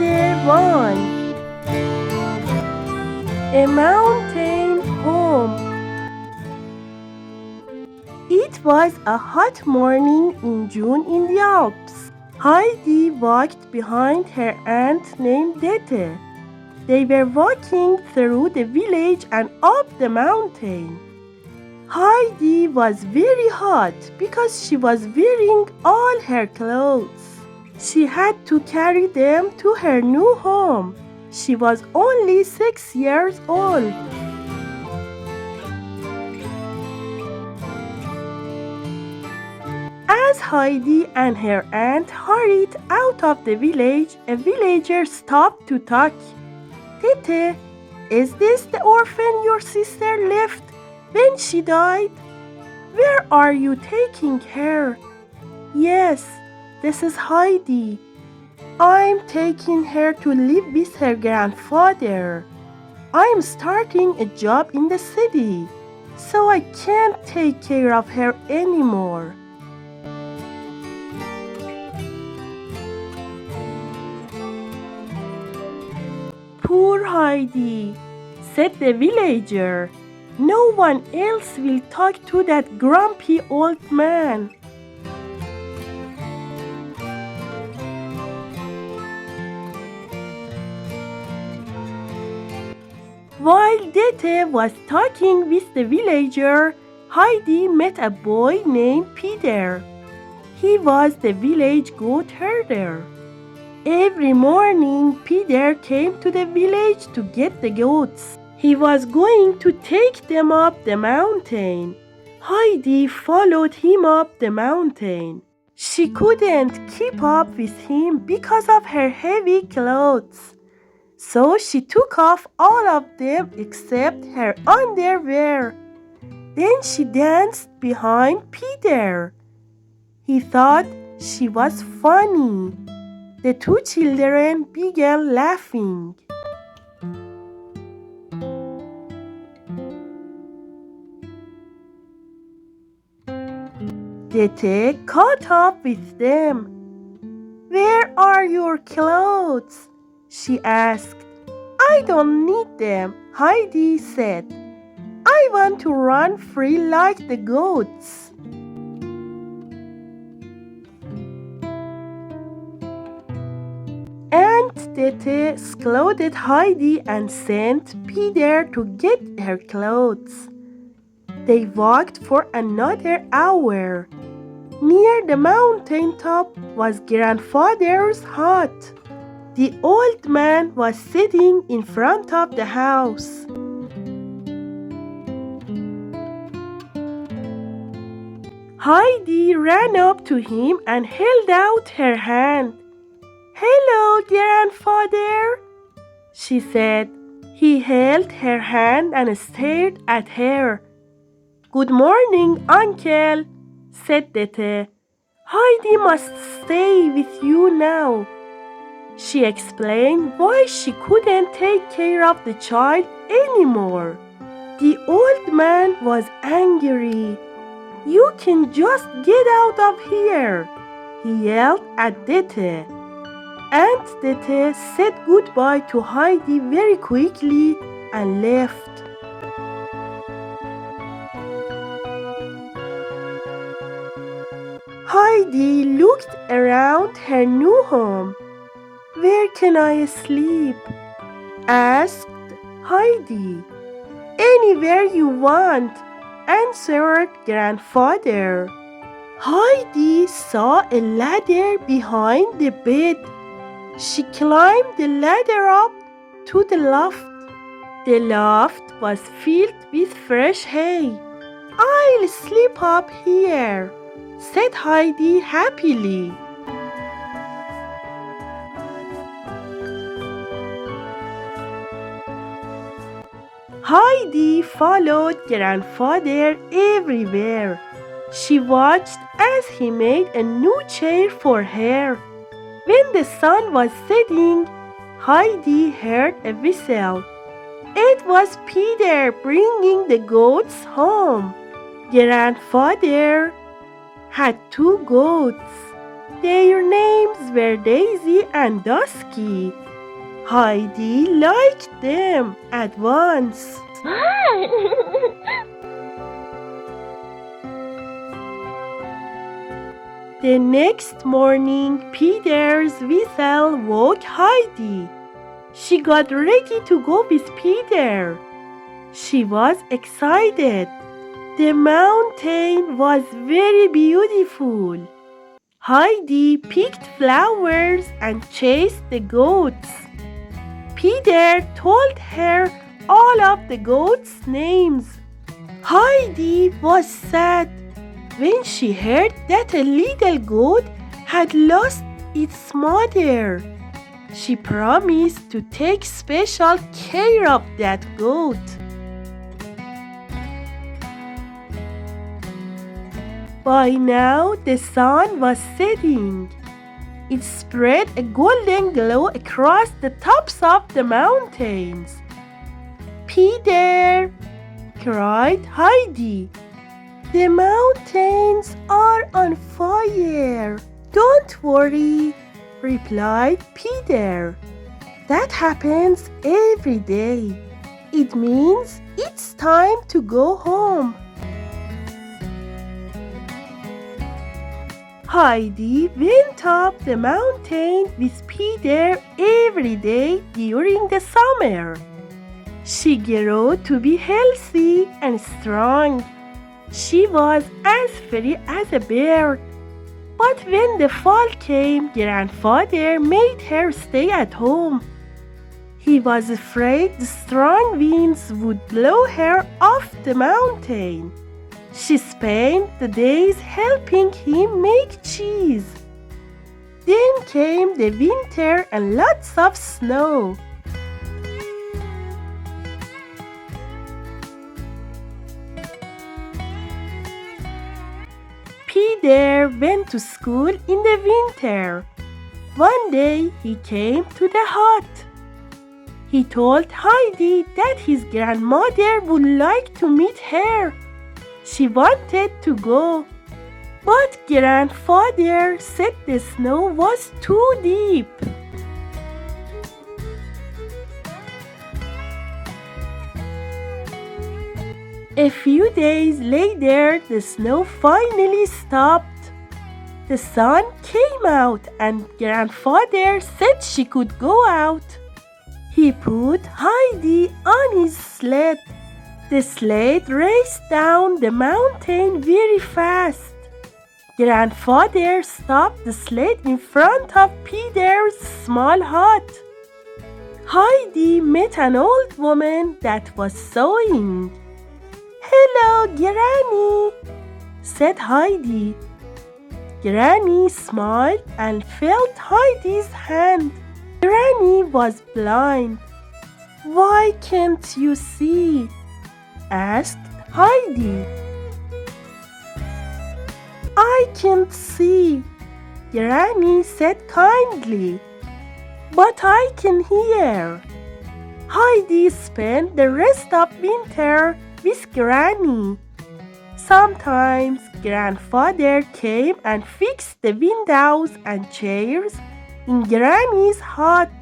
Chapter 1. A Mountain Home. It was a hot morning in June in the Alps. Heidi walked behind her aunt named Dete. They were walking through the village and up the mountain. Heidi was very hot because she was wearing all her clothes. She had to carry them to her new home. She was only 6 years old. As Heidi and her aunt hurried out of the village, a villager stopped to talk. Tete, is this the orphan your sister left when she died? Where are you taking her? Yes, this is Heidi. I'm taking her to live with her grandfather. I'm starting a job in the city, so I can't take care of her anymore. Poor Heidi, said the villager. No one else will talk to that grumpy old man. While Dete was talking with the villager, Heidi met a boy named Peter. He was the village goat herder. Every morning, Peter came to the village to get the goats. He was going to take them up the mountain. Heidi followed him up the mountain. She couldn't keep up with him because of her heavy clothes. So she took off all of them except her underwear. Then she danced behind Peter. He thought she was funny. The two children began laughing. Dete caught up with them. Where are your clothes? She asked. I don't need them, Heidi said. I want to run free like the goats. Aunt Dete scolded Heidi and sent Peter to get her clothes. They walked for another hour. Near the mountain top was grandfather's hut. The old man was sitting in front of the house. Heidi ran up to him and held out her hand. Hello, grandfather, she said. He held her hand and stared at her. Good morning, uncle, said Dete. Heidi must stay with you now. She explained why she couldn't take care of the child anymore. The old man was angry. You can just get out of here, he yelled at Dete. Aunt Dete said goodbye to Heidi very quickly and left. Heidi looked around her new home. Where can I sleep? Asked Heidi. Anywhere you want, answered grandfather. Heidi saw a ladder behind the bed. She climbed the ladder up to the loft. The loft was filled with fresh hay. I'll sleep up here, said Heidi happily. Heidi followed grandfather everywhere. She watched as he made a new chair for her. When the sun was setting, Heidi heard a whistle. It was Peter bringing the goats home. Grandfather had 2 goats. Their names were Daisy and Dusky. Heidi liked them at once. The next morning, Peter's whistle woke Heidi. She got ready to go with Peter. She was excited. The mountain was very beautiful. Heidi picked flowers and chased the goats. Peter told her all of the goats' names. Heidi was sad when she heard that a little goat had lost its mother. She promised to take special care of that goat. By now, the sun was setting. It spread a golden glow across the tops of the mountains. "Peter!" cried Heidi. "The mountains are on fire." "Don't worry," replied Peter. "That happens every day. It means it's time to go home." Heidi went up the mountain with Peter every day during the summer. She grew to be healthy and strong. She was as free as a bird. But when the fall came, Grandfather made her stay at home. He was afraid the strong winds would blow her off the mountain. She spent the days helping him make cheese. Then came the winter and lots of snow. Peter went to school in the winter. One day he came to the hut. He told Heidi that his grandmother would like to meet her. She wanted to go, but Grandfather said the snow was too deep. A few days later, the snow finally stopped. The sun came out and Grandfather said she could go out. He put Heidi on his sled. The sled raced down the mountain very fast. Grandfather stopped the sled in front of Peter's small hut. Heidi met an old woman that was sewing. "Hello, Granny," said Heidi. Granny smiled and felt Heidi's hand. Granny was blind. "Why can't you see?" asked Heidi. "I can't see," Granny said kindly, "but I can hear." Heidi spent the rest of winter with Granny. Sometimes Grandfather came and fixed the windows and chairs in Granny's hut.